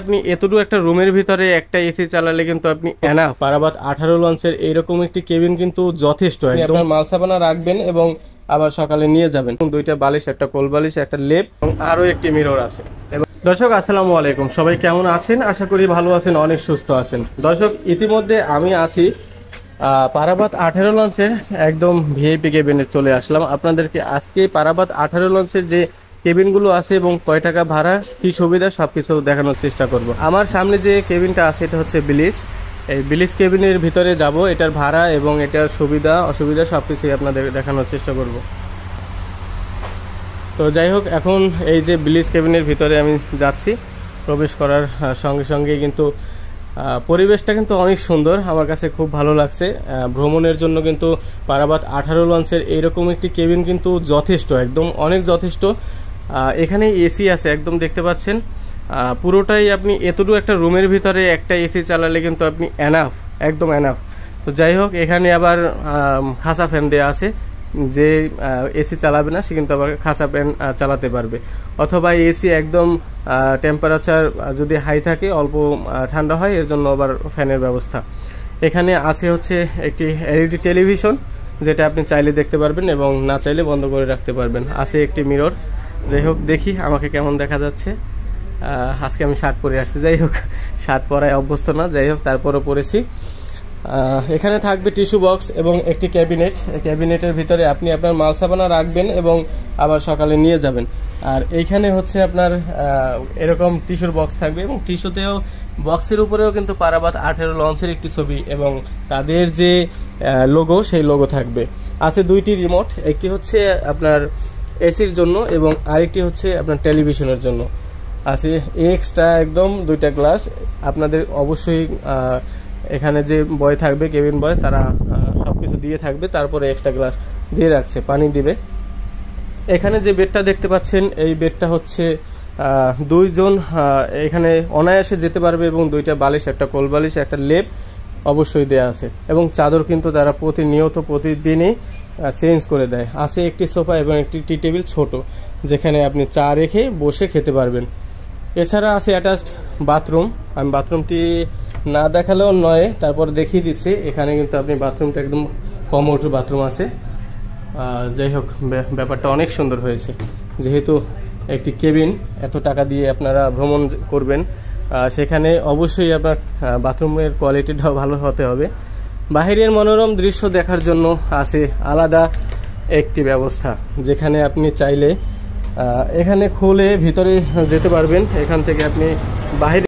আপনি এতটুকু একটা রুমের ভিতরে একটা এসি চালালে কিন্তু আপনি এনা পারাবাত 18 লঞ্চের এইরকম একটি কেবিন কিন্তু যথেষ্ট। আপনার মালসাপানা রাখবেন এবং আবার সকালে নিয়ে যাবেন। দুইটা বালিশ, একটা কোল বালিশ, একটা লেপ এবং আরও একটি মিরর আছে। দর্শক আসসালামু আলাইকুম, সবাই কেমন আছেন? আশা করি ভালো আছেন, অনেক সুস্থ আছেন। দর্শক ইতিমধ্যে আমি আছি পারাবাত 18 লঞ্চের একদম ভিআইপি কেবিনে চলে আসলাম। আপনাদেরকে আজকে পারাবাত 18 লঞ্চের যে কেবিনগুলো আছে এবং কয় টাকা ভাড়া, কী সুবিধা, সব কিছু দেখানোর চেষ্টা করব। আমার সামনে যে কেবিনটা আছে এটা হচ্ছে বিলিজ। এই বিলিজ কেবিনের ভিতরে যাব, এটার ভাড়া এবং এটার সুবিধা অসুবিধা সব কিছুই আপনাদের দেখানোর চেষ্টা করব। তো যাই হোক, এখন এই যে বিলিজ কেবিনের ভিতরে আমি যাচ্ছি। প্রবেশ করার সঙ্গে সঙ্গে কিন্তু পরিবেশটা কিন্তু অনেক সুন্দর, আমার কাছে খুব ভালো লাগছে। ভ্রমণের জন্য কিন্তু পারাবাত 18 লঞ্চের এইরকম একটি কেবিন কিন্তু যথেষ্ট, একদম অনেক যথেষ্ট। এখানে এসি আছে, একদম দেখতে পাচ্ছেন পুরোটাই। আপনি এতটুকু একটা রুমের ভিতরে একটা এসি চালালে কিন্তু আপনি এনাফ, একদম এনাফ। তো যাই হোক, এখানে আবার খাসা ফ্যান দেওয়া আছে, যে এসি চালাবে না সে কিন্তু আবার খাসা ফ্যান চালাতে পারবে। অথবা এসি একদম টেম্পারেচার যদি হাই থাকে, অল্প ঠান্ডা হয়, এর জন্য আবার ফ্যানের ব্যবস্থা। এখানে আছে হচ্ছে একটি এলইডি টেলিভিশন, যেটা আপনি চাইলে দেখতে পারবেন এবং না চাইলে বন্ধ করে রাখতে পারবেন। আছে একটি মিরর। যাই হোক, দেখি আমাকে কেমন দেখা যাচ্ছে। আজকে আমি শার্ট পরে আসছি, যাই হোক শার্ট পরায় অভ্যস্ত না, যাই হোক তারপরও পরেছি। এখানে থাকবে টিস্যু বক্স এবং একটি ক্যাবিনেট। ক্যাবিনেটের ভিতরে আপনি আপনার মালসাপানা রাখবেন এবং আবার সকালে নিয়ে যাবেন। আর এইখানে হচ্ছে আপনার এরকম টিস্যুর বক্স থাকবে এবং টিস্যুতেও বক্সের উপরেও কিন্তু পারাবাত 18 লঞ্চের একটি ছবি এবং তাদের যে লোগো, সেই লোগো থাকবে। আছে দুইটি রিমোট, একটি হচ্ছে আপনার এসির জন্য এবং আরেকটি হচ্ছে আপনার টেলিভিশনের জন্য। আছে এক্সট্রা একদম দুইটা গ্লাস। আপনাদের অবশ্যই এখানে যে বয় থাকবে, কেবিন বয়, তারা সবকিছু দিয়ে থাকবে, তারপরে এক্সট্রা গ্লাস দিয়ে রাখছে, পানি দিবে। এখানে যে বেডটা দেখতে পাচ্ছেন, এই বেডটা হচ্ছে দুইজন এখানে অনায়াসে যেতে পারবে এবং দুইটা বালিশ, একটা কোল বালিশ, একটা লেপ অবশ্যই দেয়া আছে এবং চাদর কিন্তু তারা প্রতিনিয়ত প্রতিদিনই চেঞ্জ করে দেয়। আছে একটি সোফা এবং একটি টি টেবিল ছোট, যেখানে আপনি চা রেখে বসে খেতে পারবেন। এছাড়া আছে অ্যাটাচড বাথরুম। আমি বাথরুমটি না দেখালেও নয়, তারপর দেখিয়ে দিচ্ছি। এখানে কিন্তু আপনি বাথরুমটা একদম কমোড বাথরুম আছে। যাই হোক, ব্যাপারটা অনেক সুন্দর হয়েছে। যেহেতু একটি কেবিন, এত টাকা দিয়ে আপনারা ভ্রমণ করবেন, সেখানে অবশ্যই আপনার বাথরুমের কোয়ালিটিটাও ভালো হতে হবে। বাহিরের মনোরম দৃশ্য দেখার জন্য আছে আলাদা একটি ব্যবস্থা, যেখানে আপনি চাইলে এখানে খুলে ভিতরে যেতে পারবেন। এখান থেকে আপনি বাহিরে